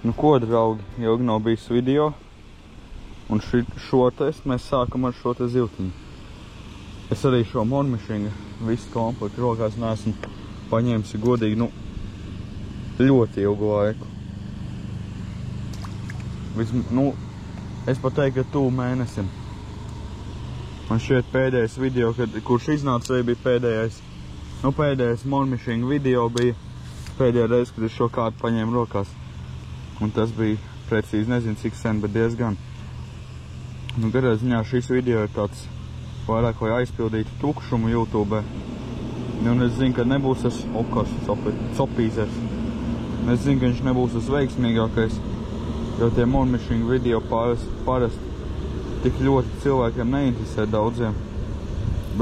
Nu ko, draugi, ilgi nav bijis video. Un šo testu mēs sākam ar šo te zivtiņu. Es arī šo monmišinga visu komplektu rokās neesmu paņēmis godīgi, ļoti ilgu laiku. Es pat teiktu, ka tuvu mēnesim. Man šķiet pēdējais video, kurš iznāca, arī bija pēdējais monmišinga video bija pēdējā reize, kad es šo kārtu paņēmu rokās. Un tas bija precīzi, nezinu cik sen, bet diezgan. Garā ziņā šis video ir tāds vairāk vai aizpildītu tukšumu YouTube. Un es zinu, ka nebūs tas copīzers. Es zinu, ka viņš nebūs tas veiksmīgākais, jo tie monmišinga video parasti tik ļoti cilvēkiem neinteresē daudziem.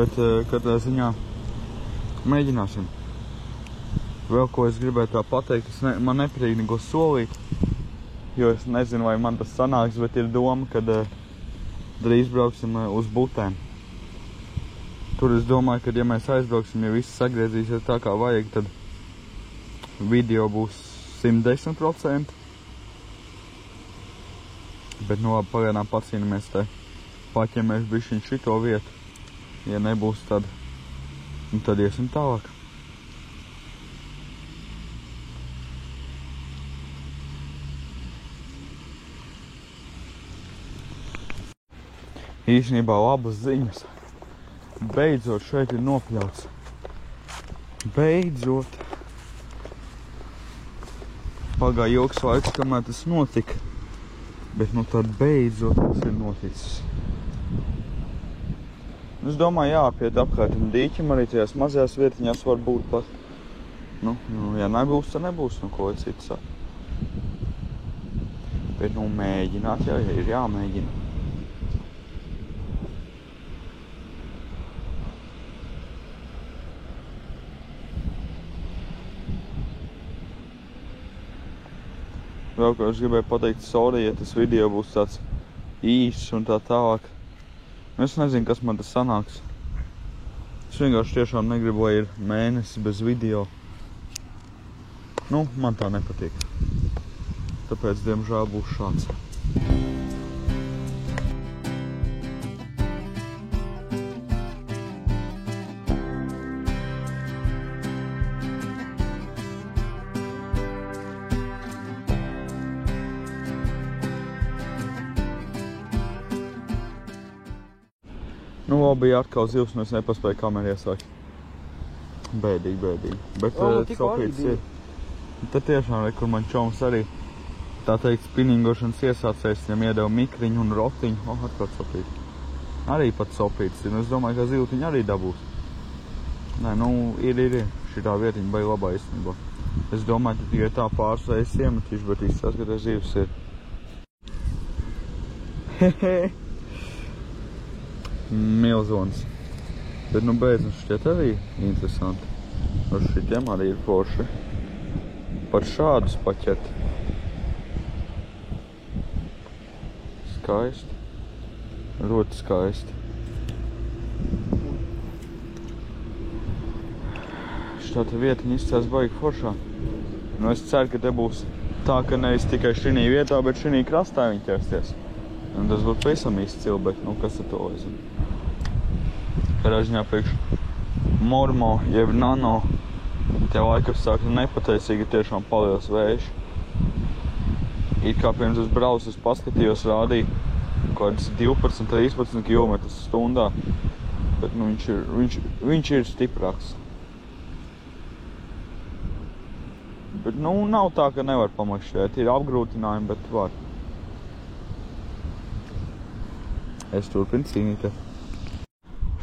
Bet katrā ziņā mēģināsim. Vēl ko es gribēju tā pateikt, man nepatīk neko solīt, jo es nezinu, vai man tas sanāks, bet ir doma, kad drīz brauksim uz Butēm. Tur es domāju, ka ja mēs aizbrauksim, ja viss sagriezīsies tā kā vajag, tad video būs 110%. Bet labi, pagaidām pacīnamies te. Paķemamies bišķiņ šito vietu. Ja nebūs, tad iesim tālāk. Īstenībā labas ziņas. Beidzot šeit ir nopļauts. Beidzot. Pagāja ilgs laiks, kamēr tas notika. Bet tad beidzot tas ir noticis. Es domāju, jāapiet apkārt dīķim, arī tajās mazajās vietiņās var būt pat. Ja nebūs, tad nebūs, ko cits saka. Bet mēģināt, ja ir jāmēģina. Vēl, ko es gribēju pateikt, sorry, ja tas video būs tāds īsts un tā tālāk. Es nezinu, kas man tas sanāks. Es vienkārši tiešām negribu, lai ir mēnesis bez video. Man tā nepatīk. Tāpēc, diemžēl, būs šāds. Bija atkal zivs, un es nepaspēju kameru ieslēgt. Bēdīgi. Bet sopītis ir. Tad tiešām, kur man čoms arī, tā teikt, spinningošanas iesācējs, viņam iedeva mikriņu un rotiņu. Atkal sopītis. Arī pat sopītis ir. Es domāju, ka zivtiņu arī dabūs. Nē, ir. Šitā vietiņa baigi labā īstenībā. Es domāju, ka tikai tā pāris reizes iemetīšu, bet izsās, ka tas zivs ir. Hehe. Milzons. Bet beidzot šķiet arī interesanti. Ar šitiem arī ir forši. Par šādus paķert. Skaisti. Ļoti skaisti. Šitā te vietiņa izcās baigi foršā. Es ceru, ka te būs tā, ka nevis tikai šinī vietā, bet šinī krastā viņi ķersties. Un tas būtu pavisam izcili, bet kas ar to aizina? Kādā ziņā priekš mormo, jeb nano, tie laikapstākļi nepateicīgi tiešām paliels vējš. It kā pirms es braucu, es paskatījos, rādīju kādas 12-13 km stundā, bet viņš ir stiprāks. Bet nav tā, ka nevar pamakšķēt, ir apgrūtinājumi, bet var. Es turpinu cīnīties.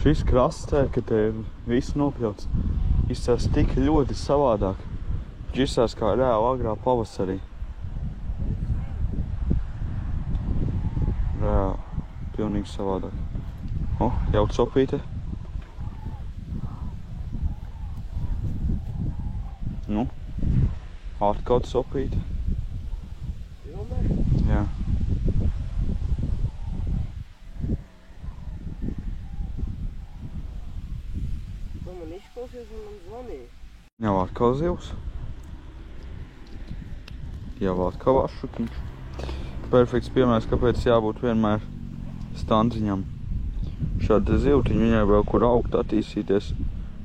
Šis krasts, ka te ir viss nopļauts, izcās tik ļoti savādāk. Viņš izcās kā reāli agrā pavasarī. Reāli, pilnīgi savādāk. Jau copīte. Atkal copīte. Jā. Izklausies un man zvanīja. Jau atkal zivs. jāvāc kā vašukiņš. Perfekts piemērs, kāpēc jābūt vienmēr standziņam. Šāda zivtiņa viņai vēl kur augt attīstīties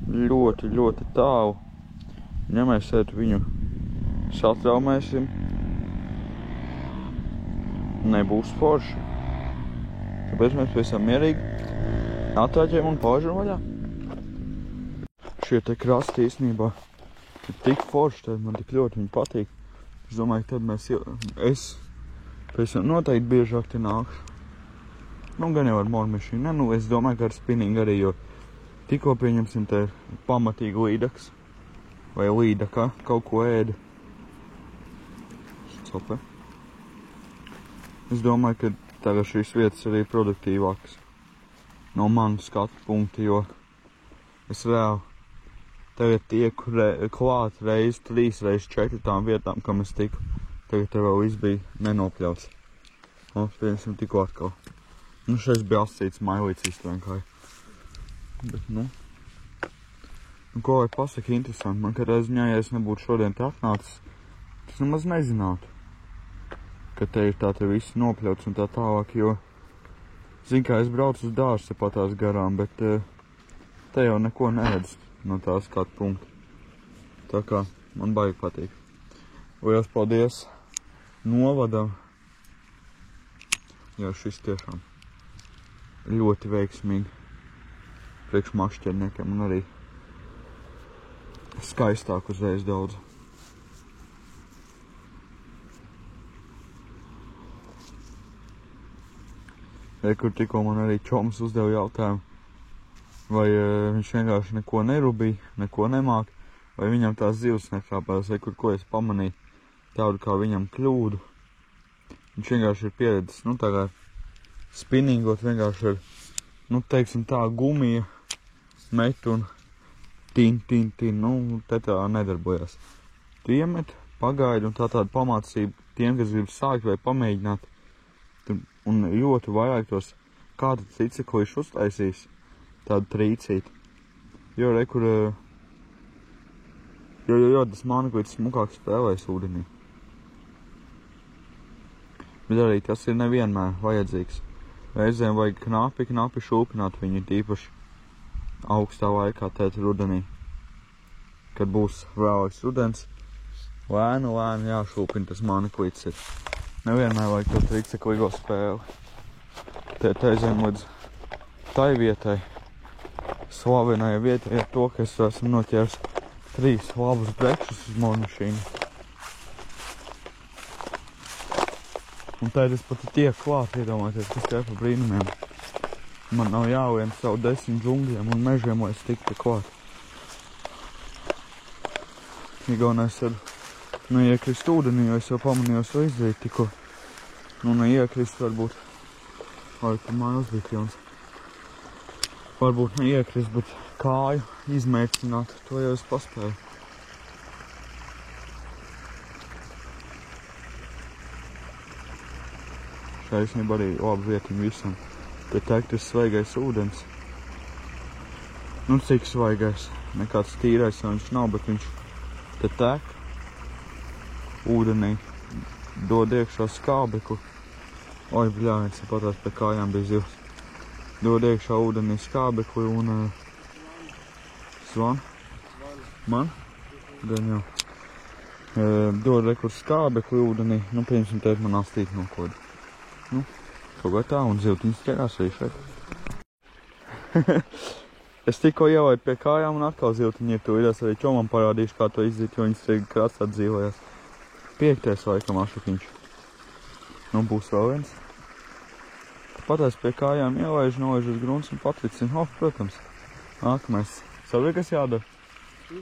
ļoti, ļoti tālu. Ja mēs viņu satraumēsim, nebūs forši. Tāpēc mēs pavisam mierīgi atāķējam un palaidžam vaļā. Šie te krasti īstenībā ir tik forši, tad man tik ļoti viņi patīk. Es domāju, ka tad es pēc tam noteikti biežāk te nākšu. Nu, gan jau ar mormišīm, ne, nu, es domāju, ka ar spinningu arī, jo tikko pieņemsim te pamatīgi līdaks vai līdaka, kaut ko ēda. Super. Es domāju, ka tagad šīs vietas arī produktīvākas no manu skatu punkta, jo es reāli tagad tieku klāt reizi 3 reiz 4 tām vietām, kam es tiku. Tagad te vēl viss bija nenopļauts. O, pieņemsim tikko atkal. Nu, šeit bija asīts mailīts iztvenkāja. Bet, nu, ko lai pasaka interesanti. Man kādā ziņā, ja es nebūtu šodien te atnācis, es nemaz nezinātu, ka te ir tā te viss nopļauts un tā tālāk, jo, zin kā, es braucu uz dārstu patās garām, bet te jau neko neredz no tā skatu punkta. Tā kā man baigi patīk. Lielas paldies novadam, jo šis tiešām ļoti veiksmīgi priekš makšķerniekiem un arī skaistāk uzreiz daudz. Kur tikko man arī čoms uzdeva jautājumu, vai viņš vienkārši neko nerubīja, neko nemāk, vai viņam tās zivs nekāpās, vai ko es pamanīju tādu kā viņam kļūdu. Viņš vienkārši ir pieredzis, nu tā kā spinningot vienkārši ar, nu teiksim tā, gumija met un tin, nu te tā nedarbojās. Tu iemet, pagaidi un tā tāda pamācība tiem, kas grib sākt vai pamēģināt. Un ļoti vajag tos kādu ciceklišu uztaisīs, tādu trīcīti. Jo rekur, jo tas māneklītis smukāk spēlēs ūdenī. Bet arī tas ir nevienmēr vajadzīgs. Reizēm vajag knapi šūpināt viņu, tīpaši augstā laikā, tēt rudenī. Kad būs vēlais rudens, lēni jāšūpina tas māneklītis ir. Nevienmēr vajag to tricekligo spēli. Tēt aizējam līdz tai vietai, slavenai vietai ar to, ka es esmu noķērs 3 labus brekšus uz mormašīnu. Un tad es pat tiek klāt, iedomājieties, kas tie pa brīnumiem. Man nav jālien savu 10 džungļiem un mežiem, lai es tiktu klāt. Igaunais ir neiekrist ūdenī, jo es jau pamanījos to izdarīt tikko. Nu, neiekrist varbūt. Vai tur mājās bija pilns. Varbūt neiekrist, bet kāju izmērcināt, to jau es paspēju. Šā īstenībā arī laba vietiņa visam. Te tekt ir svaigais ūdens. Nu, cik svaigais. Nekāds tīrais viņš nav, bet viņš te tek. Ūdenī dod iekšā skābekli. Oi, bļā, viens patās pie kājām bija zivs. Dod iekšā ūdenī skābekli un Svan? Man? Gan jau. Dod rekur skābekli ūdenī. Nu, piemēram, teikt man astīt nokodu. Nu, kaut kā tā, un zivtiņas ķerās arī šeit. Es tikko ielaidu pie kājām un atkal zivtiņi ir tūlīdās arī čomam parādīšu, kā to izdzīt, jo viņas ir krastā dzīvojās. 5. laikam ašukiņš. Nu, būs vēl viens. Patās pie kājām ielaižu, nolaižu uz grunts un patricinu. Protams. Nākamais. Saprati, kas jādara?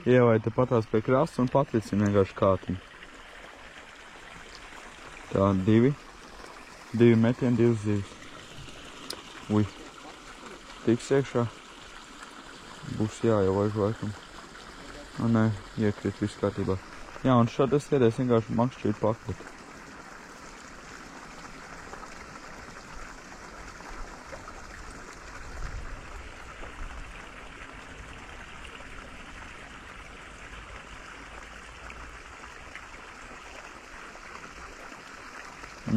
Ielaidu patās pie krasta un patricinu vienkārši kātiņu. Tā, 2 metieni, 2 zivis. Ui. Tiks iekšā. Būs jāielaiž laikam. Nu, nē, iekrīt viss kārtībā. Jā, un šādi es skaties vienkārši makšķīt paklit.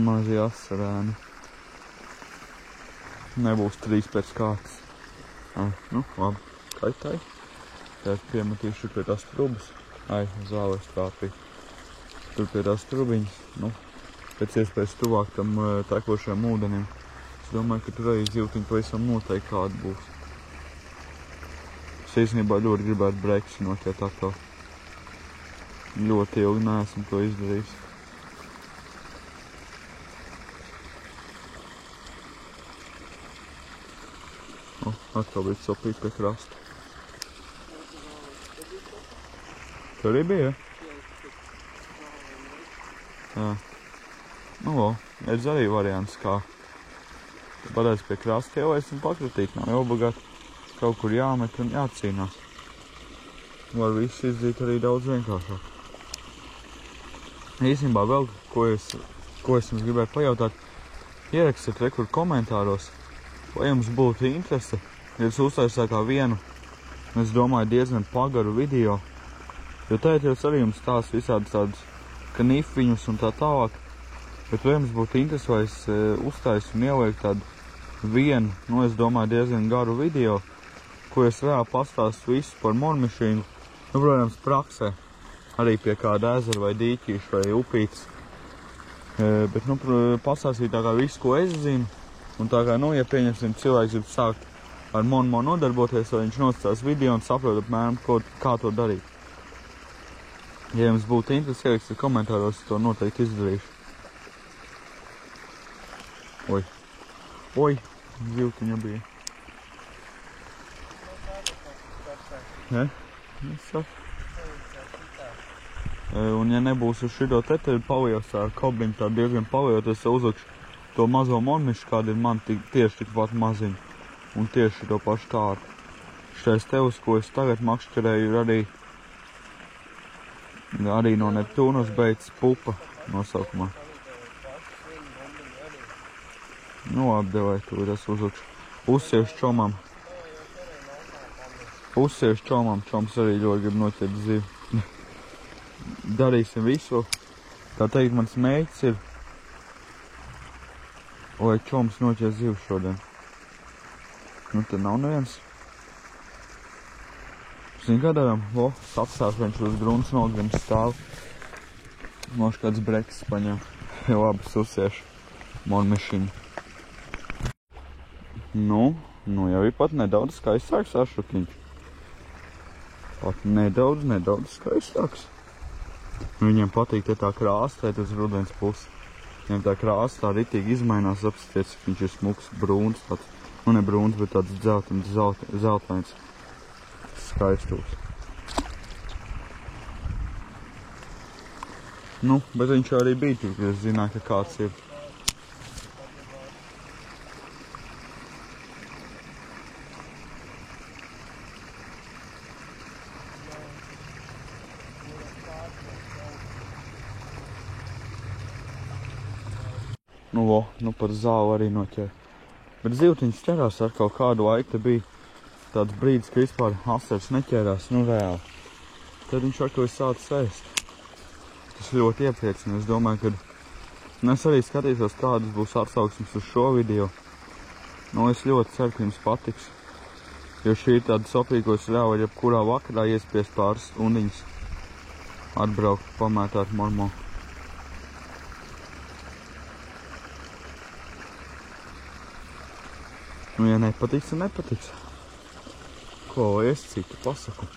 Mazie asarēni. Nebūs 3 pēc kārtas. Nu, labi, kaitai. Tad piemetīšu pie tās trubas. Zāles trāpīja. Tur pie tās trubiņas, nu, pēc iespējas tuvāk tam tekošajam ūdenim. Es domāju, ka tur arī zivtiņi pavisam noteikti kāda būs. Es īstenībā ļoti gribētu breksi noķert atkal. Ļoti ilgi neesmu to izdarījis. Atkal bija sopīt pie krasta. Tur arī bija, jā? Nu, redz arī variants, kā padēs pie krasta ielēs un pakratīt. Nav jau obligāti kaut kur jāmet un jācīnās. Var visu izdarīt arī daudz vienkāršāk. Īstenībā vēl, ko es jums gribētu pajautāt, ierakstiet rekur komentāros, vai jums būtu interese, ja es uztaisāju kā vienu, es domāju, diezgan pagaru video, jo tagad jau arī jums stāst visādas tādas knifiņus un tā tālāk, bet vai jums būtu interesi, vai es uztaisu un ielieku tādu vienu, nu es domāju, diezgan garu video, ko es reāli pastāstu visu par mormišīnu, nu, protams, praksē, arī pie kāda ezera vai dīķīša vai upītes, bet, nu, pastāstīt tā kā visu, ko es zinu, un tā kā, nu, ja pieņemsim cilvēks grib sākt ar Monmo nodarboties, vai viņš nostās video un saprot apmēram, kā to darīt. Ja jums būtu interesi, ierakstiet komentāros, to noteikti izdarīšu. Oi, zivtiņa bija. Ne? Un ja nebūs uz šito te, tad palies ar kobliņu tā diezgan paliet, es uzlikšu to mazo mormišu, kāda ir man tieši tikpat maziņa. Un tieši to pašu tādu. Šais tevs, ko es tagad makšķerēju, ir arī no Neptūnas beidz pupa nosaukumā. Nu, apdevēt, tur es uzlikšu. Uzsiešu čomam. Uzsiešu čomam. Čoms arī ļoti grib noķert zivi. Darīsim visu. Tā teikt, mans mērķis ir, lai čoms noķert zivi šodien. Nu, tad nav neviens. Zini, kā darām? Sapstās, viņš uz grunts nogrim stāv. Noši kāds breks paņem. Labi, susiešu mormišiņu. Nu, jau ir pat nedaudz skaistāks ašukiņš. Pat nedaudz skaistāks. Viņiem patīk te tā krāstēt uz rudens pusi. Viņiem tā krāsta tā ritīgi izmainās, apsties, viņš ir smuks, brūns tāds. Nu, ne brūns, bet tāds zeltains skaistūs. Nu, bet viņš arī bija tur, ka es zināju, ka kāds ir. Nu, pat zāli arī noķēra. Bet zivtiņas ķerās ar kaut kādu laiku, te bija tāds brīdis, ka vispār asars neķērās, nu reāli. Tad viņš atkal ir sācis ēst. Tas ļoti iepriecina. Es domāju, ka es arī skatīšos, kādas būs atsauksmes uz šo video. Nu, es ļoti ceru, ka jums patiks. Jo šī ir tāda sopīga, ko es reāli jebkurā vakarā iespiest pāris stundiņas atbraukt, pamētāt mormo. Nu, ja nepatiks, tad nepatiks. Ko es citu pasaku?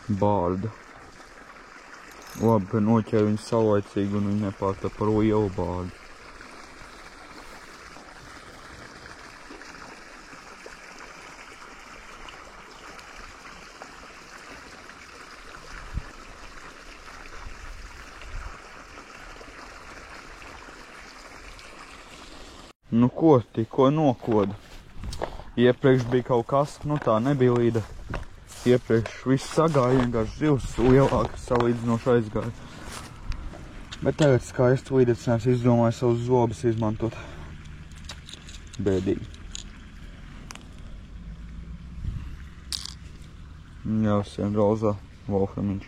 Bārda. Labi, ka noķēra viņu saulaicīgi un viņi nepārtā par lielu bārdu. Nu ko, tikko nokoda. Iepriekš bija kaut kas, nu tā nebija līda. Iepriekš viss sagāja, vienkārši zivs lielākas salīdzinoši aizgāja. Bet tagad skaisti līdecinājums izdomāja savus zobus izmantot. Bēdīgi. Jā, sien rozā volframiņš.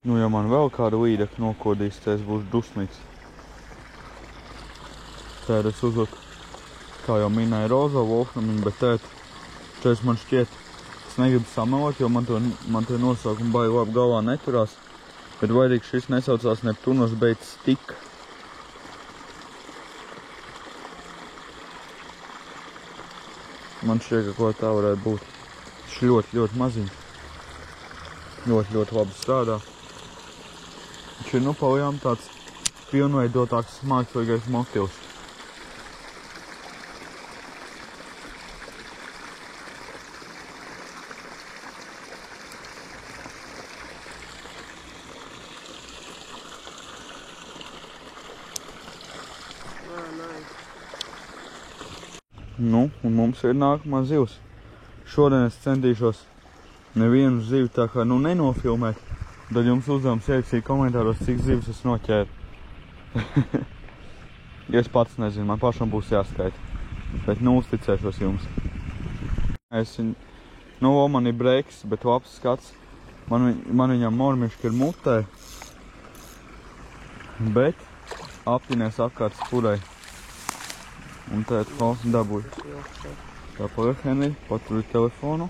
Nu, ja man vēl kāda līdeka nokodīs, tad es būšu dusmīgs. Tēd es uzliku, kā jau minēju, rozā volframiņu, bet tēd man šķiet, es negribu samelot, jo man te nosaukumi baigi labi galvā neturās. Bet vairāk šis nesaucās Neptunos, bet Stika. Man šķiet, ka ko tā varētu būt. Viņš ļoti maziņš. Ļoti labi strādā. Viņš ir palielām tāds pilnveidotāks mākslīgais motīvs. Nu, un mums ir nākamā zivs. Šodien es centīšos nevienu zivu tā kā nenofilmēt. Tad jums uzdevums ieraksīt komentāros, cik zivs es noķēru. Ja es pats nezinu, man pašam būs jāskaita. Bet uzticēšos jums. Man ir breiks, bet labs skats. Man viņam mormiški ir mutē. Bet aptinies apkārt spurai. Un tēt dabūju. Tā paliek, Henri, paturi telefonu.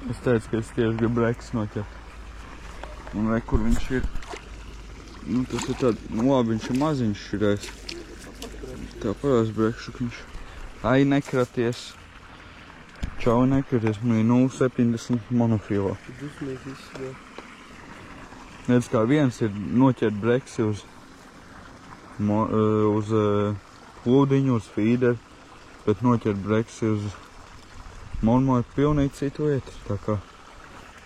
Es teicu, ka es tieši gribu breiks noķert. Un vai kur viņš ir? Nu, tas ir tāds, labi, viņš ir maziņš širais. Tā parās brekšukņš. Ai, nekraties. Čau, nekraties. Man ir 0,70 monofilā. Redz, kā viens ir noķert breksi uz plūdiņu, uz feederu, bet noķert breksi uz mormo ir pilnīgi citu vietu. Tā kā,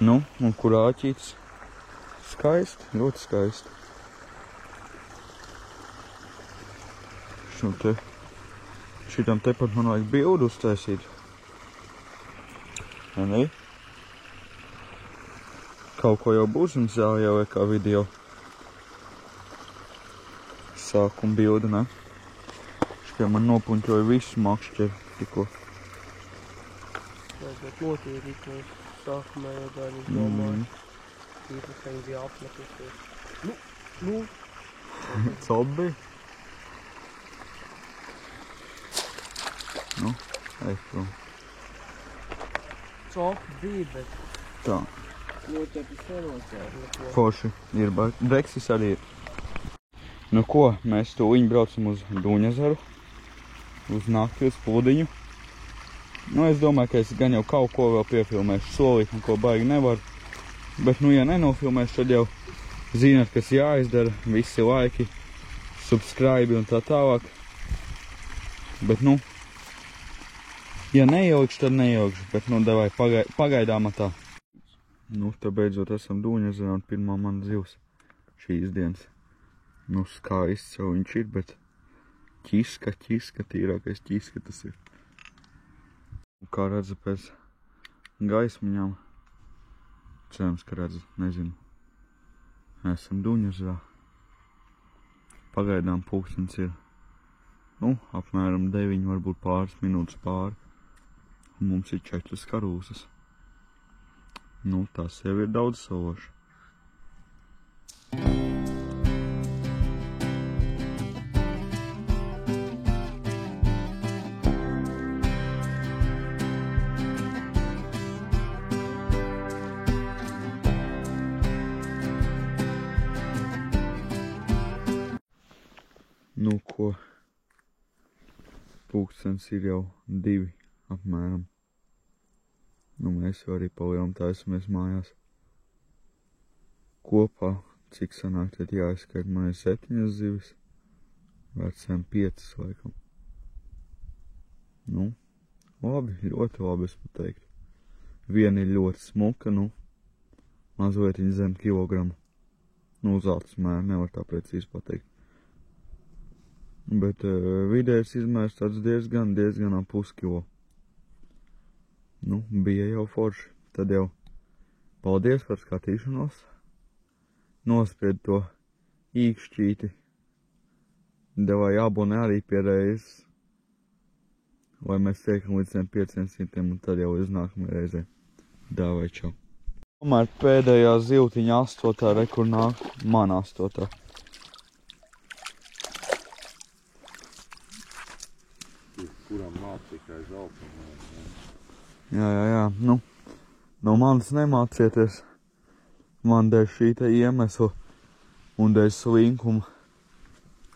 nu, un kur āķīts skaisti, ļoti skaisti. Šitam tepat man vajag bildu uztaisīt. Nē? Kaut ko jau būs jums jāieliek kā video. Sākuma bildi, ne? Šķiet man nopuņķoja visu makšķeri tikko. Jā, bet notīri, ka sākumā jau daļas domāju. Tīri, ka viņi bija apmetusies. Nu! Cobi? Nu, ej prom. Cobi bija, bet... Tā. Noķerti senocēr. Forši. Ir breksis arī ir. Nu ko, mēs tūliņ braucam uz Dūņezaru. Uz nakti, uz plūdiņu. Nu, es domāju, ka es gan jau kaut ko vēl piefilmēšu. Solīt, ko baigi nevaru. Bet, nu, ja nenofilmēšu, tad jau zināt, kas jāizdara. Visi laiki, subscribe un tā tālāk. Bet, nu, ja neielikšu, tad neielikšu. Bet, nu, davai, pagaidām tā. Nu, tā beidzot esam Dūņezarā un pirmā man zivs šīs dienas. Nu, skaists jau viņš ir, bet ķiska, tīrākais ķiska tas ir. Kā redzu pēc gaismiņām, cerams, ka redzu, nezinu. Esam Dūņezarā. Pagaidām pulkstens ir, nu, apmēram 9, varbūt pāris minūtes pāri. Un mums ir 4 karūsas. Nu, tas jau ir daudz sološi. Nu, ko? Pulkstens ir jau 2 apmēram. Nu, mēs jau arī palielam taisamies mājās. Kopā, cik sanāk, tad jāizskait, man ir 7 zivis. Veciem 5, laikam. Nu, labi, ļoti labi, es pat teiktu. Viena ir ļoti smuka, nu, mazliet viņa zem kilogramu. Nu, uz acis mēra, nevar tā precīzi pateikt. Bet vidējais izmērs tāds diezgan ap puskilo. Nu, bija jau forši. Tad jau paldies par skatīšanos. Nospied to īkšķīti. Devai abonē arī pie reizes. Lai mēs tiekam līdz 500 un tad jau uz nākamajai reizei. Dāvai, čau. Tomēr pēdējā zivtiņa 8. re, kur nāk man 8. Kuram nāk tikai zelta? Jā. Nu, no manis nemācieties. Man dēļ šī te iemesla un dēļ slinkuma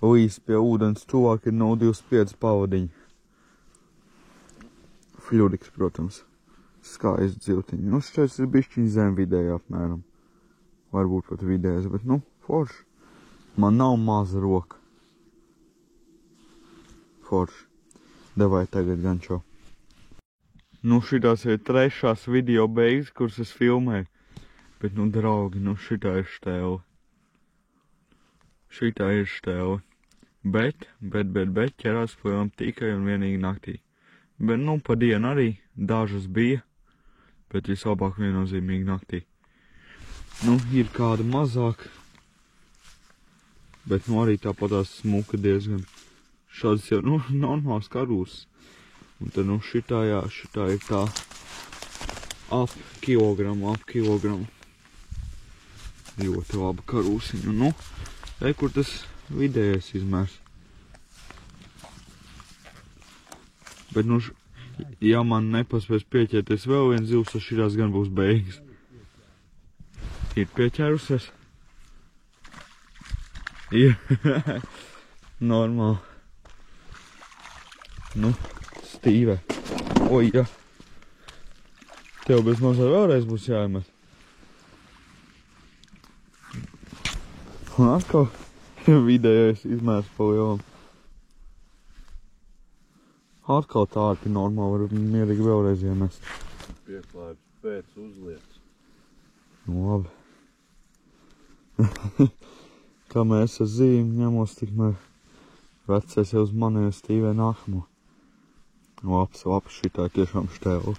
līdz pie ūdens tuvāk ir 0,25 pavadiņi. Fļudiks, protams. Skaisti zivtiņi. Nu, šķiet ir bišķiņ zem vidēji apmēram. Varbūt pat vidējais, bet nu, forši. Man nav maza roka. Forši. Davai tagad gan čau. Nu, šitās ir 3. video beigas, kuras es filmēju. Bet, nu, draugi, nu, šitā ir štēle. Šitā ir štēle. Bet ķerās projām tikai un vienīgi naktī. Bet, nu, pa dienu arī dažas bija. Bet vislabāk viennozīmīgi naktī. Nu, ir kāda mazāk. Bet, nu, arī tāpatās smuka diezgan. Šāds jau, nu, normāls karūs. Un tad, nu, šitā ir tā ap kilogramu. Ļoti laba karūsiņa. Nu, kur tas vidējais izmērs. Bet, nu, ja man nepaspēs pieķerties vēl viens zivs, tad šitās gan būs beigas. Ir pieķērusies? Ir. Normāli. Nu, stīve. Oi, ja. Tev bez mazā vēlreiz būs jāiemet. Un atkal vidējais izmērs pa lielam. Atkal tā ir normāli, var mierīgi vēlreiz iemest. Pieklājums pēc uzliec. Nu, labi. Kā mēs ar zīmi ņemos, tikmēr vecais jau uz mani stīvē nākamo. Labs, šitā ir tiešām štēle.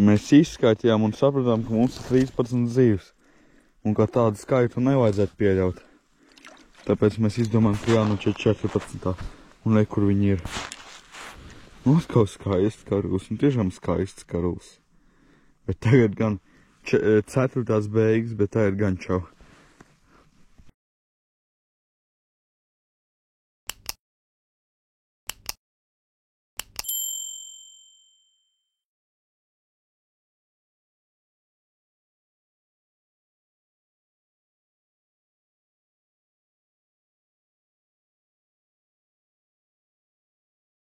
Mēs izskaitījām un sapratām, ka mums ir 13 zīves. Un kā tādu skaitu nevajadzētu pieļaut. Tāpēc mēs izdomājam, ka jānoķer 14. Un re, kur viņi ir. Nu, atkal skaists karūs, un tiešām skaists karūs. Bet tagad gan 4. beigas, bet tagad gan čau.